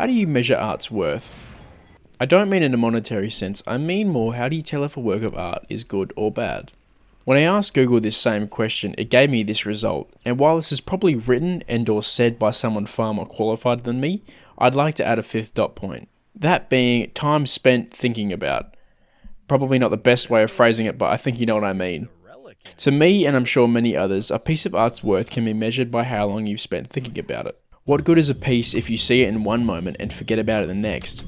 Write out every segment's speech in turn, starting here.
how do you measure art's worth? I don't mean in a monetary sense, I mean more how do you tell if a work of art is good or bad? When I asked Google this same question, it gave me this result, and while this is probably written and or said by someone far more qualified than me, I'd like to add a fifth dot point. That being time spent thinking about. Probably not the best way of phrasing it, but I think you know what I mean. To me, and I'm sure many others, a piece of art's worth can be measured by how long you've spent thinking about it. What good is a piece if you see it in one moment and forget about it the next?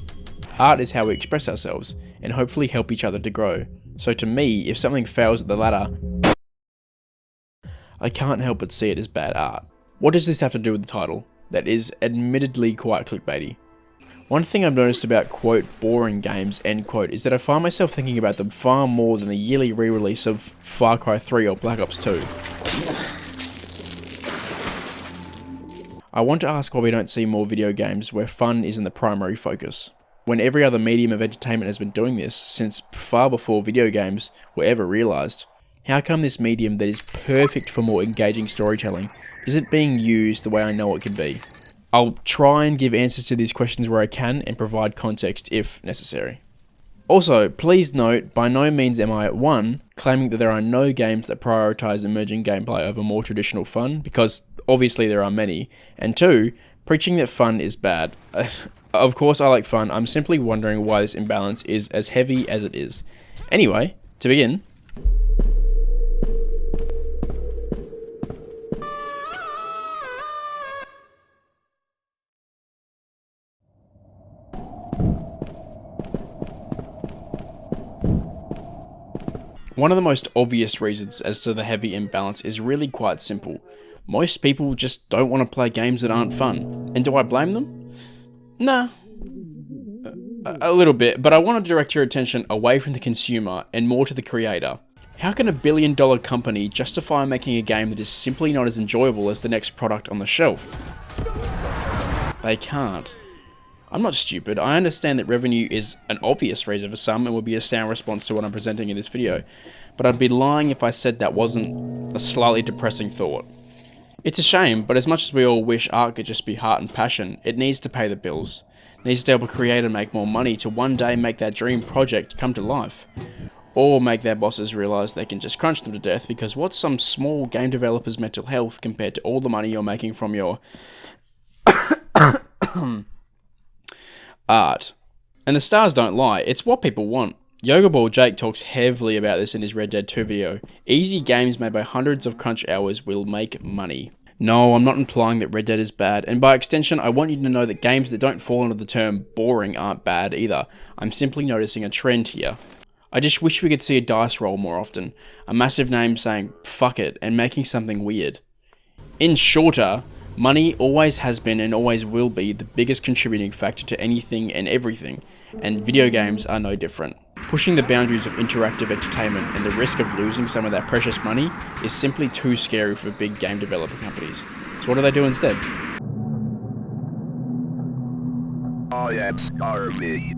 Art is how we express ourselves, and hopefully help each other to grow. So to me, if something fails at the latter, I can't help but see it as bad art. What does this have to do with the title? That is admittedly quite clickbaity. One thing I've noticed about quote boring games end quote is that I find myself thinking about them far more than the yearly re-release of Far Cry 3 or Black Ops 2. I want to ask why we don't see more video games where fun isn't the primary focus. When every other medium of entertainment has been doing this since far before video games were ever realised, how come this medium that is perfect for more engaging storytelling isn't being used the way I know it could be? I'll try and give answers to these questions where I can and provide context if necessary. Also, please note, by no means am I, 1, claiming that there are no games that prioritise emerging gameplay over more traditional fun, because obviously there are many, and 2, preaching that fun is bad. Of course I like fun, I'm simply wondering why this imbalance is as heavy as it is. Anyway, to begin, one of the most obvious reasons as to the heavy imbalance is really quite simple. Most people just don't want to play games that aren't fun. And do I blame them? Nah. A little bit, but I want to direct your attention away from the consumer and more to the creator. How can a billion-dollar company justify making a game that is simply not as enjoyable as the next product on the shelf? They can't. I'm not stupid, I understand that revenue is an obvious reason for some and would be a sound response to what I'm presenting in this video, but I'd be lying if I said that wasn't a slightly depressing thought. It's a shame, but as much as we all wish art could just be heart and passion, it needs to pay the bills. It needs to help a creator make more money to one day make that dream project come to life. Or make their bosses realise they can just crunch them to death, because what's some small game developer's mental health compared to all the money you're making from your art? And the stars don't lie, it's what people want. Yoga Ball Jake talks heavily about this in his Red Dead 2 video. Easy games made by hundreds of crunch hours will make money. No, I'm not implying that Red Dead is bad, and by extension, I want you to know that games that don't fall under the term boring aren't bad either. I'm simply noticing a trend here. I just wish we could see a dice roll more often. A massive name saying, fuck it, and making something weird. In shorter, money always has been and always will be the biggest contributing factor to anything and everything, and video games are no different. Pushing the boundaries of interactive entertainment and the risk of losing some of that precious money is simply too scary for big game developer companies. So what do they do instead? I am starving.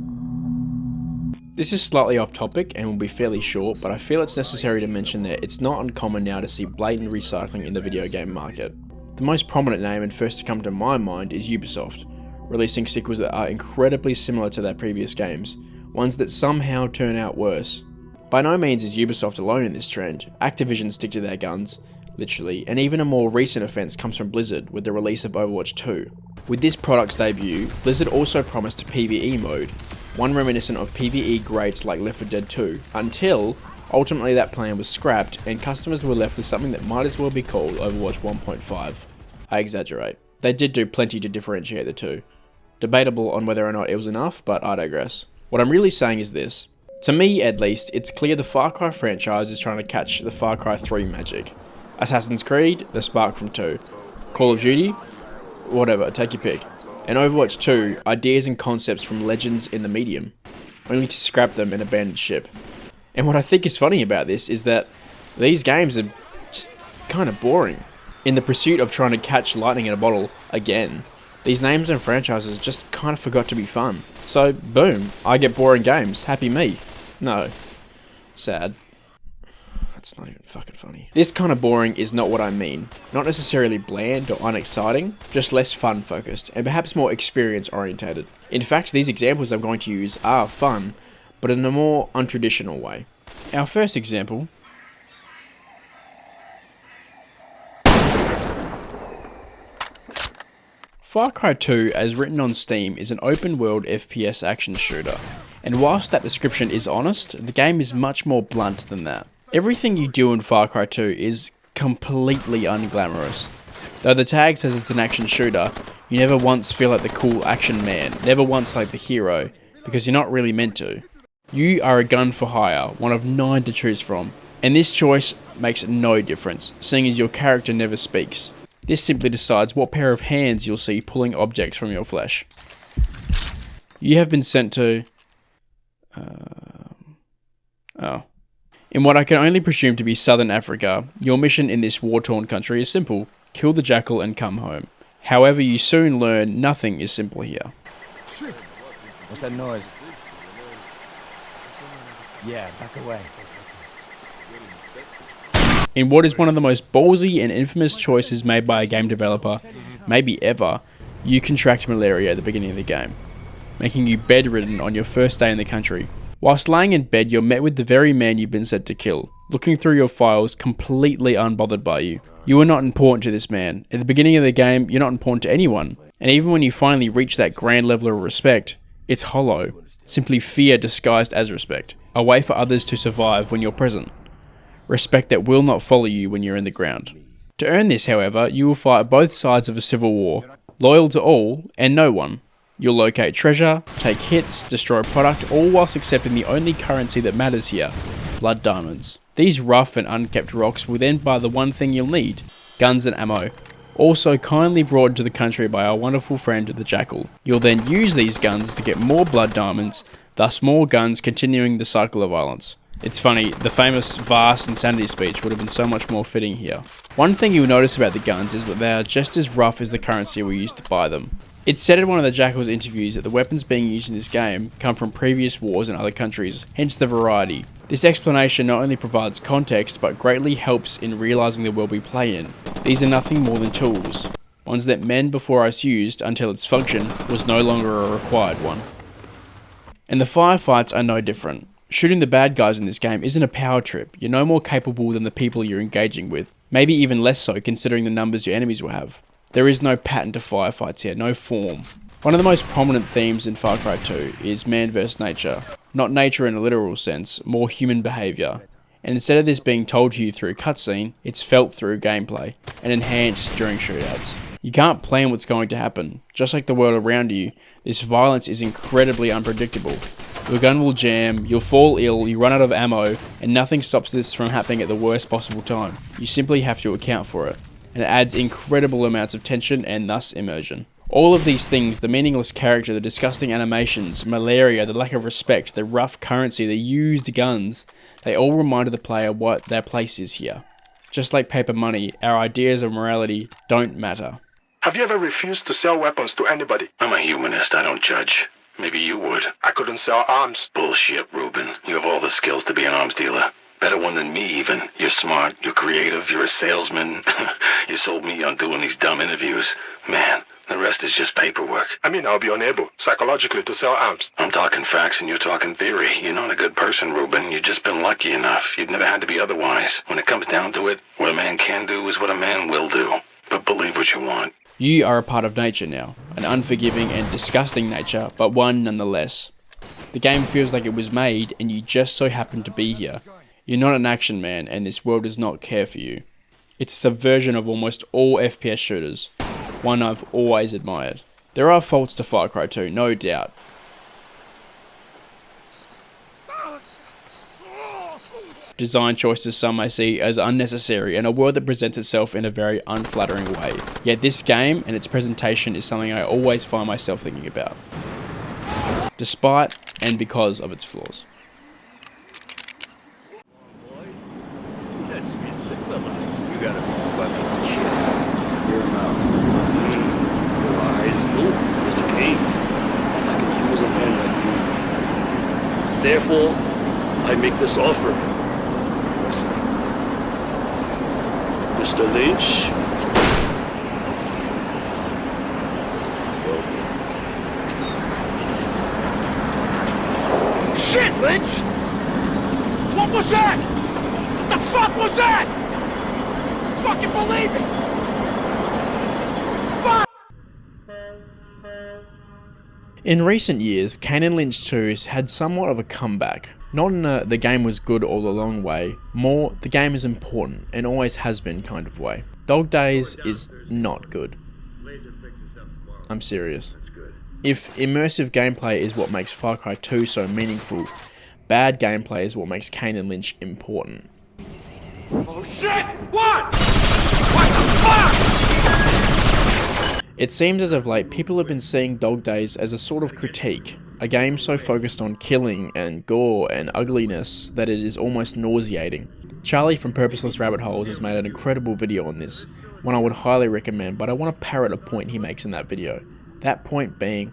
This is slightly off topic and will be fairly short, but I feel it's necessary to mention that it's not uncommon now to see blatant recycling in the video game market. The most prominent name and first to come to my mind is Ubisoft, releasing sequels that are incredibly similar to their previous games, ones that somehow turn out worse. By no means is Ubisoft alone in this trend. Activision stick to their guns, literally, and even a more recent offence comes from Blizzard with the release of Overwatch 2. With this product's debut, Blizzard also promised a PvE mode, one reminiscent of PvE greats like Left 4 Dead 2, until ultimately that plan was scrapped and customers were left with something that might as well be called Overwatch 1.5. I exaggerate. They did do plenty to differentiate the two. Debatable on whether or not it was enough, but I digress. What I'm really saying is this. To me, at least, it's clear the Far Cry franchise is trying to catch the Far Cry 3 magic. Assassin's Creed, the spark from 2. Call of Duty, whatever, take your pick. And Overwatch 2, ideas and concepts from legends in the medium, only to scrap them and abandon ship. And what I think is funny about this is that these games are just kind of boring. In the pursuit of trying to catch lightning in a bottle again, these names and franchises just kind of forgot to be fun. So, boom, I get boring games. Happy me. No. Sad. That's not even fucking funny. This kind of boring is not what I mean. Not necessarily bland or unexciting, just less fun focused, and perhaps more experience orientated. In fact, these examples I'm going to use are fun, but in a more untraditional way. Our first example Far Cry 2, as written on Steam, is an open-world FPS action shooter, and whilst that description is honest, the game is much more blunt than that. Everything you do in Far Cry 2 is completely unglamorous. Though the tag says it's an action shooter, you never once feel like the cool action man, never once like the hero, because you're not really meant to. You are a gun for hire, one of 9 to choose from, and this choice makes no difference, seeing as your character never speaks. This simply decides what pair of hands you'll see pulling objects from your flesh. You have been sent to... In what I can only presume to be Southern Africa, your mission in this war-torn country is simple. Kill the jackal and come home. However, you soon learn nothing is simple here. What's that noise? Yeah, back away. In what is one of the most ballsy and infamous choices made by a game developer, maybe ever, you contract malaria at the beginning of the game, making you bedridden on your first day in the country. Whilst laying in bed, you're met with the very man you've been sent to kill, looking through your files completely unbothered by you. You are not important to this man. At the beginning of the game, you're not important to anyone. And even when you finally reach that grand level of respect, it's hollow. Simply fear disguised as respect. A way for others to survive when you're present. Respect that will not follow you when you're in the ground. To earn this, however, you will fight both sides of a civil war, loyal to all and no one. You'll locate treasure, take hits, destroy product, all whilst accepting the only currency that matters here, blood diamonds. These rough and unkept rocks will then buy the one thing you'll need, guns and ammo, also kindly brought into the country by our wonderful friend the Jackal. You'll then use these guns to get more blood diamonds, thus more guns, continuing the cycle of violence. It's funny, the famous vast insanity speech would have been so much more fitting here. One thing you'll notice about the guns is that they are just as rough as the currency we used to buy them. It's said in one of the Jackal's interviews that the weapons being used in this game come from previous wars in other countries, hence the variety. This explanation not only provides context, but greatly helps in realising the world we play in. These are nothing more than tools, ones that men before us used until its function was no longer a required one. And the firefights are no different. Shooting the bad guys in this game isn't a power trip. You're no more capable than the people you're engaging with, maybe even less so considering the numbers your enemies will have. There is no pattern to firefights here, no form. One of the most prominent themes in Far Cry 2 is man versus nature. Not nature in a literal sense, more human behaviour. And instead of this being told to you through cutscene, it's felt through gameplay, and enhanced during shootouts. You can't plan what's going to happen. Just like the world around you, this violence is incredibly unpredictable. Your gun will jam, you'll fall ill, you run out of ammo, and nothing stops this from happening at the worst possible time. You simply have to account for it. And it adds incredible amounts of tension and thus immersion. All of these things, the meaningless character, the disgusting animations, malaria, the lack of respect, the rough currency, the used guns, they all reminded the player what their place is here. Just like paper money, our ideas of morality don't matter. Have you ever refused to sell weapons to anybody? I'm a humanist, I don't judge. Maybe you would. I couldn't sell arms. Bullshit, Ruben. You have all the skills to be an arms dealer. Better one than me, even. You're smart, you're creative, you're a salesman. You sold me on doing these dumb interviews. Man, the rest is just paperwork. I mean, I'll be unable, psychologically, to sell arms. I'm talking facts and you're talking theory. You're not a good person, Ruben. You've just been lucky enough. You've never had to be otherwise. When it comes down to it, what a man can do is what a man will do. But believe what you want. You are a part of nature now. An unforgiving and disgusting nature, but one nonetheless. The game feels like it was made and you just so happen to be here. You're not an action man, and this world does not care for you. It's a subversion of almost all FPS shooters, one I've always admired. There are faults to Far Cry 2, no doubt. Design choices some may see as unnecessary, and a world that presents itself in a very unflattering way. Yet this game and its presentation is something I always find myself thinking about, despite and because of its flaws. Let's be civilized. You gotta be fucking shit. Your mouth. Your eyes. Move, Mr. Kane. I can use a man like you. Therefore, I make this offer. Listen, Mr. Lynch. Shit, Lynch! What was that? What the fuck was that? Fucking believe it! Fuck! In recent years, Kane Lynch 2 has had somewhat of a comeback. Not in a the game was good all along way, more the game is important and always has been kind of way. Dog Days is not good. I'm serious. If immersive gameplay is what makes Far Cry 2 so meaningful, bad gameplay is what makes Kane Lynch important. Oh shit! What? What the fuck? It seems as of late people have been seeing Dog Days as a sort of critique, a game so focused on killing and gore and ugliness that it is almost nauseating. Charlie from Purposeless Rabbitholes has made an incredible video on this, one I would highly recommend, but I want to parrot a point he makes in that video. That point being,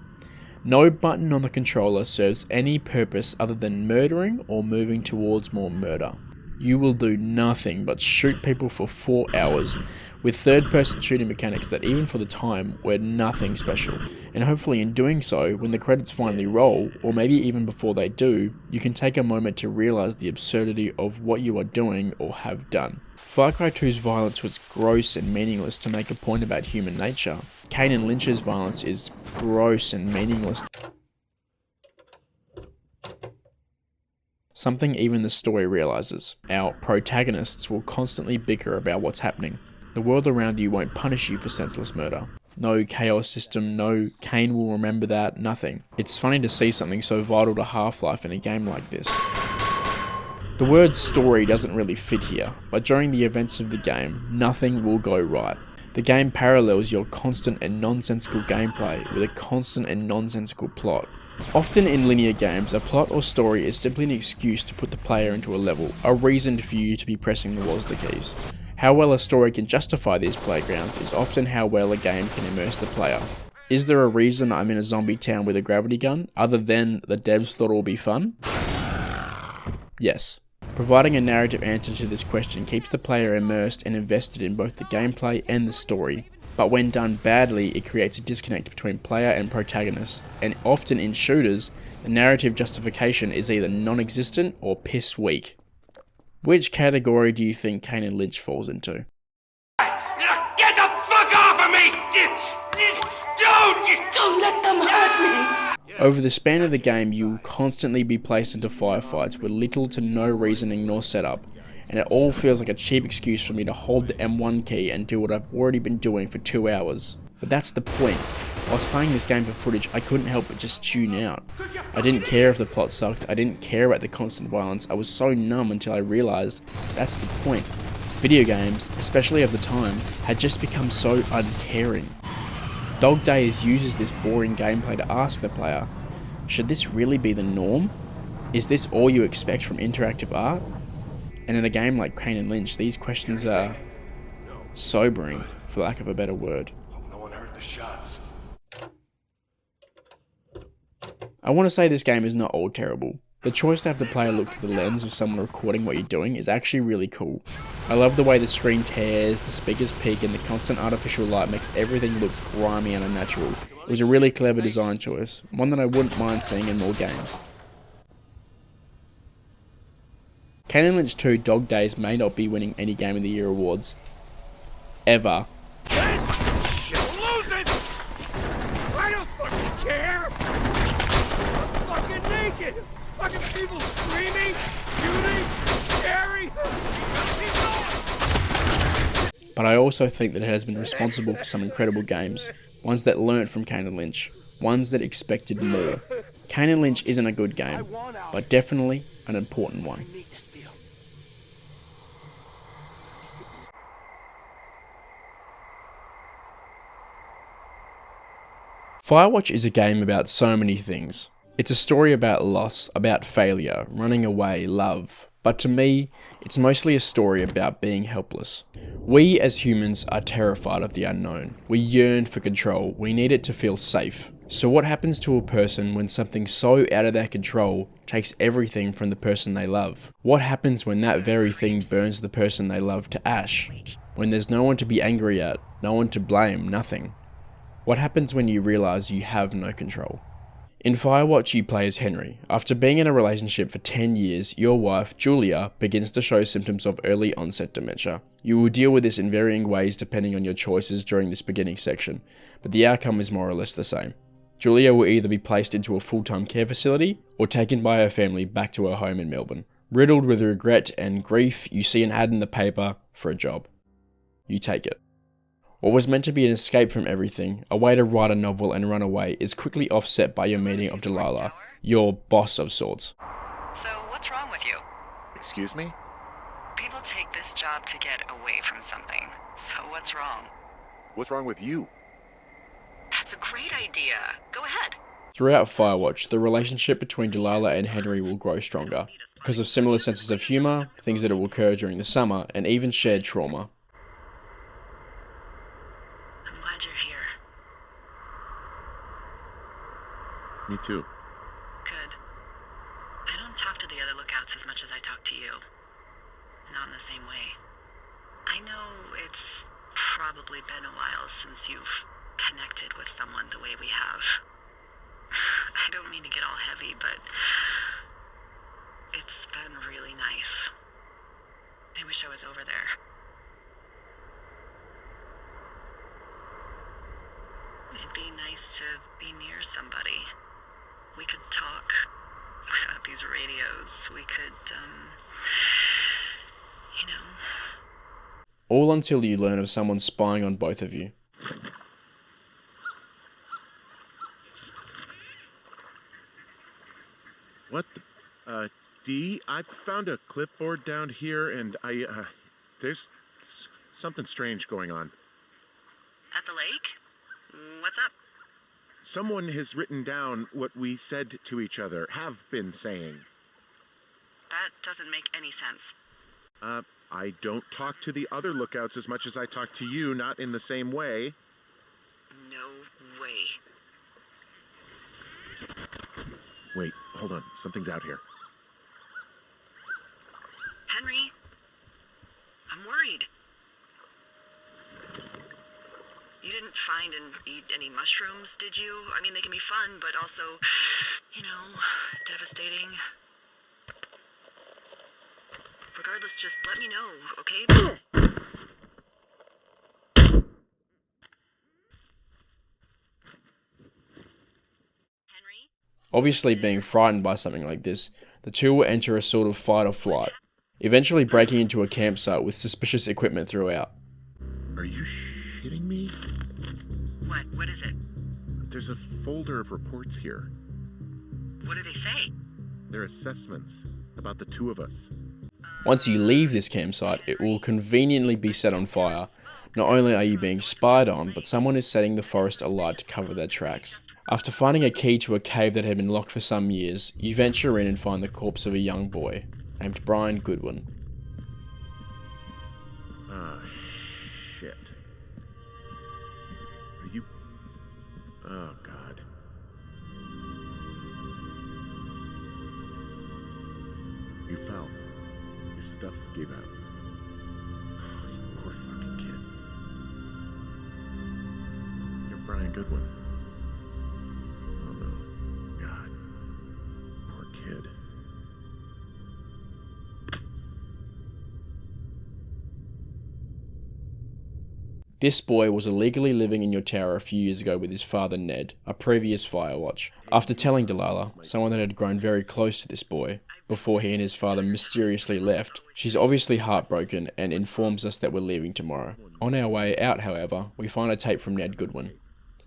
no button on the controller serves any purpose other than murdering or moving towards more murder. You will do nothing but shoot people for 4 hours, with third-person shooting mechanics that even for the time were nothing special. And hopefully in doing so, when the credits finally roll, or maybe even before they do, you can take a moment to realise the absurdity of what you are doing or have done. Far Cry 2's violence was gross and meaningless to make a point about human nature. Kane Lynch's violence is gross and meaningless. Something even the story realises. Our protagonists will constantly bicker about what's happening. The world around you won't punish you for senseless murder. No chaos system, no Kane will remember that, nothing. It's funny to see something so vital to Half-Life in a game like this. The word story doesn't really fit here, but during the events of the game, nothing will go right. The game parallels your constant and nonsensical gameplay with a constant and nonsensical plot. Often in linear games, a plot or story is simply an excuse to put the player into a level, a reason for you to be pressing the WASD keys. How well a story can justify these playgrounds is often how well a game can immerse the player. Is there a reason I'm in a zombie town with a gravity gun, other than the devs thought it would be fun? Yes. Providing a narrative answer to this question keeps the player immersed and invested in both the gameplay and the story. But when done badly, it creates a disconnect between player and protagonist, and often in shooters, the narrative justification is either non-existent or piss weak. Which category do you think Kane Lynch falls into? Get the fuck off of me! Don't let them hurt me! Over the span of the game, you will constantly be placed into firefights with little to no reasoning nor setup, and it all feels like a cheap excuse for me to hold the M1 key and do what I've already been doing for 2 hours. But that's the point. Whilst playing this game for footage, I couldn't help but just tune out. I didn't care if the plot sucked, I didn't care about the constant violence, I was so numb until I realised that's the point. Video games, especially of the time, had just become so uncaring. Dog Days uses this boring gameplay to ask the player, should this really be the norm? Is this all you expect from interactive art? And in a game like Kane Lynch, these questions are sobering, for lack of a better word. No one heard the shots. I want to say this game is not all terrible. The choice to have the player look through the lens of someone recording what you're doing is actually really cool. I love the way the screen tears, the speakers peak, and the constant artificial light makes everything look grimy and unnatural. It was a really clever design choice, one that I wouldn't mind seeing in more games. Kane Lynch 2 Dog Days may not be winning any Game of the Year awards. Ever. Shit, lose it! I don't fucking care! I'm fucking naked! Fucking people screaming, shooting, scary! But I also think that it has been responsible for some incredible games. Ones that learnt from Kane Lynch. Ones that expected more. Kane Lynch isn't a good game, but definitely an important one. Firewatch is a game about so many things. It's a story about loss, about failure, running away, love. But to me, it's mostly a story about being helpless. We as humans are terrified of the unknown. We yearn for control. We need it to feel safe. So what happens to a person when something so out of their control takes everything from the person they love? What happens when that very thing burns the person they love to ash? when there's no one to be angry at, no one to blame, nothing? What happens when you realise you have no control? In Firewatch, you play as Henry. After being in a relationship for 10 years, your wife, Julia, begins to show symptoms of early onset dementia. You will deal with this in varying ways depending on your choices during this beginning section, but the outcome is more or less the same. Julia will either be placed into a full-time care facility or taken by her family back to her home in Melbourne. Riddled with regret and grief, you see an ad in the paper for a job. You take it. What was meant to be an escape from everything, a way to write a novel and run away, is quickly offset by your meeting of Delilah, your boss of sorts. So what's wrong with you? Excuse me? People take this job to get away from something. So what's wrong? What's wrong with you? That's a great idea. Go ahead. Throughout Firewatch, the relationship between Delilah and Henry will grow stronger, because of similar senses of humour, things that will occur during the summer, and even shared trauma. I'm glad you're here. Me too. Good. I don't talk to the other lookouts as much as I talk to you. Not in the same way. I know it's probably been a while since you've connected with someone the way we have. I don't mean to get all heavy, but it's been really nice. I wish I was over there. It'd be nice to be near somebody. We could talk without these radios. We could, you know. All until you learn of someone spying on both of you. What the... D, I found a clipboard down here and there's something strange going on. At the lake? What's up? Someone has written down what we said to each other, have been saying. That doesn't make any sense. I don't talk to the other lookouts as much as I talk to you, not in the same way. No way. Wait, hold on. Something's out here. Henry, I'm worried. You didn't find and eat any mushrooms, did you? I mean, they can be fun, but also, you know, devastating. Regardless, just let me know, okay? Henry? Obviously, being frightened by something like this, the two will enter a sort of fight or flight, eventually breaking into a campsite with suspicious equipment throughout. Are you shitting me? What? What is it? There's a folder of reports here. What do they say? They're assessments about the two of us. Once you leave this campsite, it will conveniently be set on fire. Not only are you being spied on, but someone is setting the forest alight to cover their tracks. After finding a key to a cave that had been locked for some years, you venture in and find the corpse of a young boy, named Brian Goodwin. Ah, shit. Are you... Oh, God. You fell. Your stuff gave out. Oh, you poor fucking kid. You're Brian Goodwin. Oh, no. God. Poor kid. This boy was illegally living in your tower a few years ago with his father Ned, a previous Firewatch. After telling Delilah, someone that had grown very close to this boy, before he and his father mysteriously left, she's obviously heartbroken and informs us that we're leaving tomorrow. On our way out, however, we find a tape from Ned Goodwin.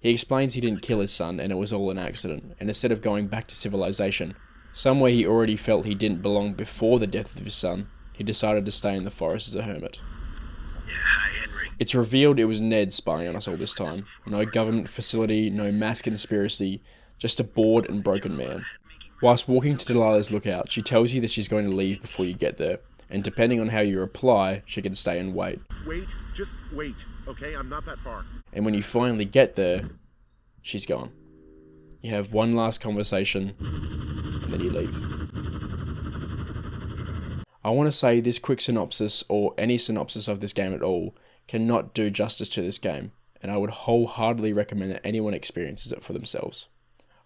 He explains he didn't kill his son and it was all an accident, and instead of going back to civilization, somewhere he already felt he didn't belong before the death of his son, he decided to stay in the forest as a hermit. Yeah, hi, Henry. It's revealed it was Ned spying on us all this time. No government facility, no mass conspiracy, just a bored and broken man. Whilst walking to Delilah's lookout, she tells you that she's going to leave before you get there, and depending on how you reply, she can stay and wait. Wait, just wait, okay? I'm not that far. And when you finally get there, she's gone. You have one last conversation, and then you leave. I want to say this quick synopsis, or any synopsis of this game at all, cannot do justice to this game, and I would wholeheartedly recommend that anyone experiences it for themselves.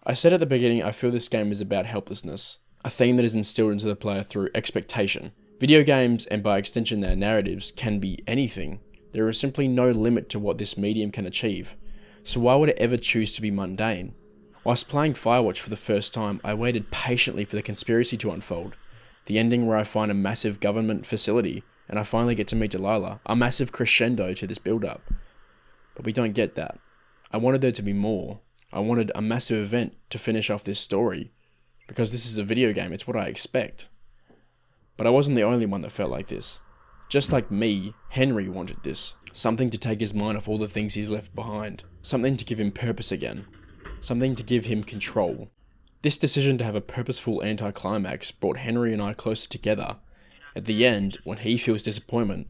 I said at the beginning I feel this game is about helplessness, a theme that is instilled into the player through expectation. Video games, and by extension their narratives, can be anything. There is simply no limit to what this medium can achieve, so why would it ever choose to be mundane? Whilst playing Firewatch for the first time, I waited patiently for the conspiracy to unfold. The ending where I find a massive government facility, and I finally get to meet Delilah, a massive crescendo to this build-up. But we don't get that. I wanted there to be more. I wanted a massive event to finish off this story, because this is a video game, it's what I expect. But I wasn't the only one that felt like this. Just like me, Henry wanted this. Something to take his mind off all the things he's left behind. Something to give him purpose again. Something to give him control. This decision to have a purposeful anticlimax brought Henry and I closer together. At the end, when he feels disappointment,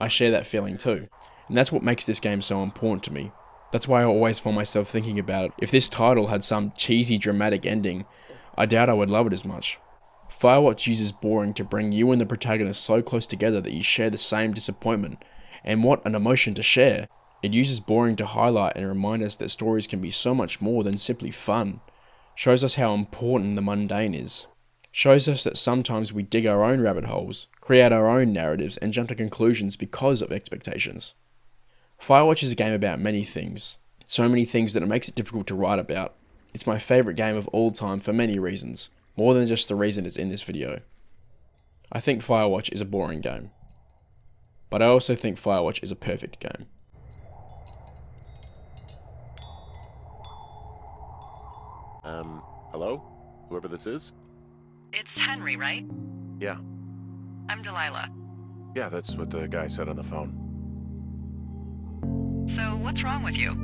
I share that feeling too. And that's what makes this game so important to me. That's why I always find myself thinking about it. If this title had some cheesy dramatic ending, I doubt I would love it as much. Firewatch uses boring to bring you and the protagonist so close together that you share the same disappointment, and what an emotion to share. It uses boring to highlight and remind us that stories can be so much more than simply fun. Shows us how important the mundane is. Shows us that sometimes we dig our own rabbit holes, create our own narratives, and jump to conclusions because of expectations. Firewatch is a game about many things. So many things that it makes it difficult to write about. It's my favourite game of all time for many reasons. More than just the reason it's in this video. I think Firewatch is a boring game. But I also think Firewatch is a perfect game. Hello? Whoever this is? It's Henry, right? Yeah. I'm Delilah. Yeah, that's what the guy said on the phone. So, what's wrong with you?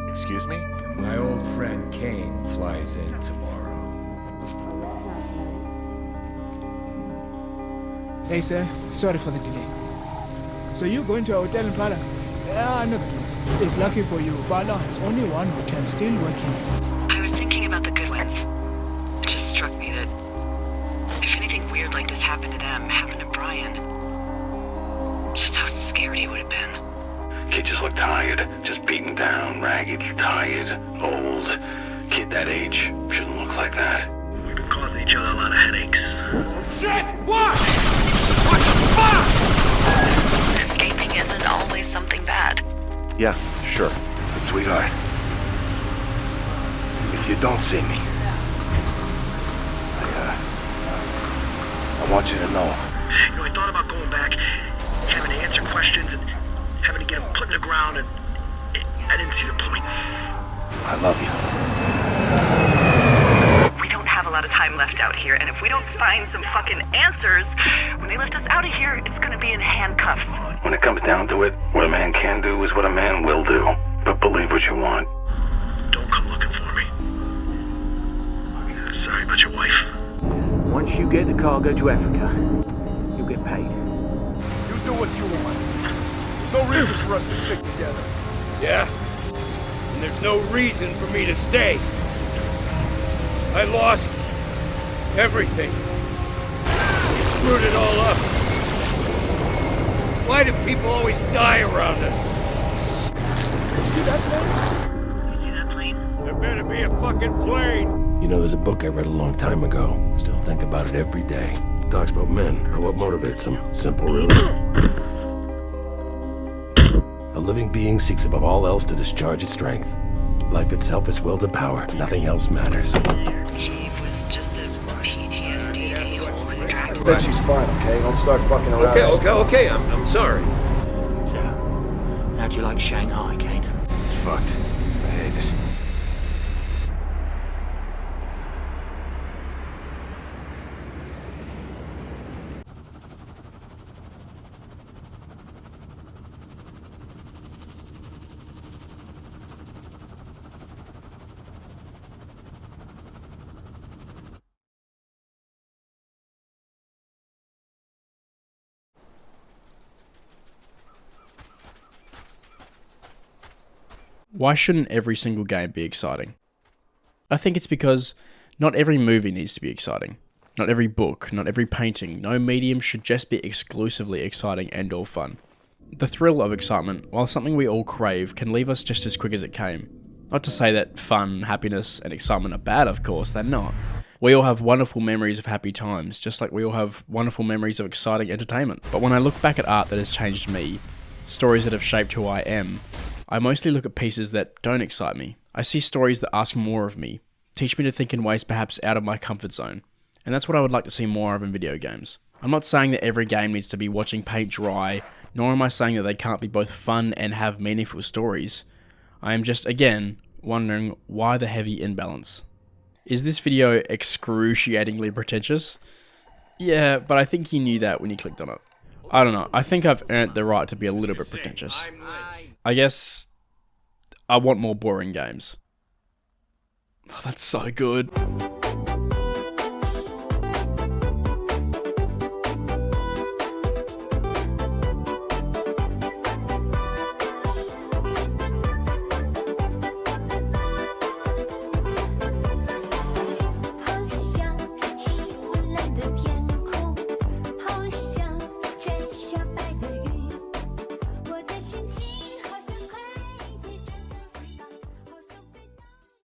Excuse me? My old friend Kane flies in tomorrow. Hey sir, sorry for the delay. So you're going to a hotel in Pala? Yeah, I know the place. It's lucky for you, Pala has only one hotel still working. I was thinking about the good ones. It just struck me that if anything weird like this happened to them, happened to Brian, just how scary it would have been. Kid just looked tired, just beaten down, ragged, tired, old. Kid that age shouldn't look like that. We've been causing each other a lot of headaches. Shit! What? What the fuck? Escaping isn't always something bad. Yeah, sure. But sweetheart, if you don't see me, I want you to know. You know, I thought about going back, having to answer questions, and having to get them put in the ground, and I didn't see the point. I love you. We don't have a lot of time left out here, and if we don't find some fucking answers, when they lift us out of here, it's gonna be in handcuffs. When it comes down to it, what a man can do is what a man will do. But believe what you want. Don't come looking for me. Sorry about your wife. Once you get the cargo to Africa, you'll get paid. You do what you want. There's no reason for us to stick together. Yeah? And there's no reason for me to stay. I lost everything. You screwed it all up. Why do people always die around us? You see that plane? You see that plane? There better be a fucking plane. You know, there's a book I read a long time ago. Still think about it every day. It talks about men, or what motivates them. Simple, really. A living being seeks above all else to discharge its strength. Life itself is will to power. Nothing else matters. Chief was just a PTSD a-hole who dragged Said she's fine, okay? Don't start fucking around. Okay, I'm sorry. So, how'd you like Shanghai, Kane? It's fucked. I hate it. Why shouldn't every single game be exciting? I think it's because not every movie needs to be exciting. Not every book, not every painting, no medium should just be exclusively exciting and or fun. The thrill of excitement, while something we all crave, can leave us just as quick as it came. Not to say that fun, happiness, and excitement are bad, of course, they're not. We all have wonderful memories of happy times, just like we all have wonderful memories of exciting entertainment. But when I look back at art that has changed me, stories that have shaped who I am, I mostly look at pieces that don't excite me. I see stories that ask more of me, teach me to think in ways perhaps out of my comfort zone. And that's what I would like to see more of in video games. I'm not saying that every game needs to be watching paint dry, nor am I saying that they can't be both fun and have meaningful stories. I am just, again, wondering why the heavy imbalance. Is this video excruciatingly pretentious? Yeah, but I think you knew that when you clicked on it. I don't know, I think I've earned the right to be a little bit pretentious. I guess I want more boring games. Oh, that's so good.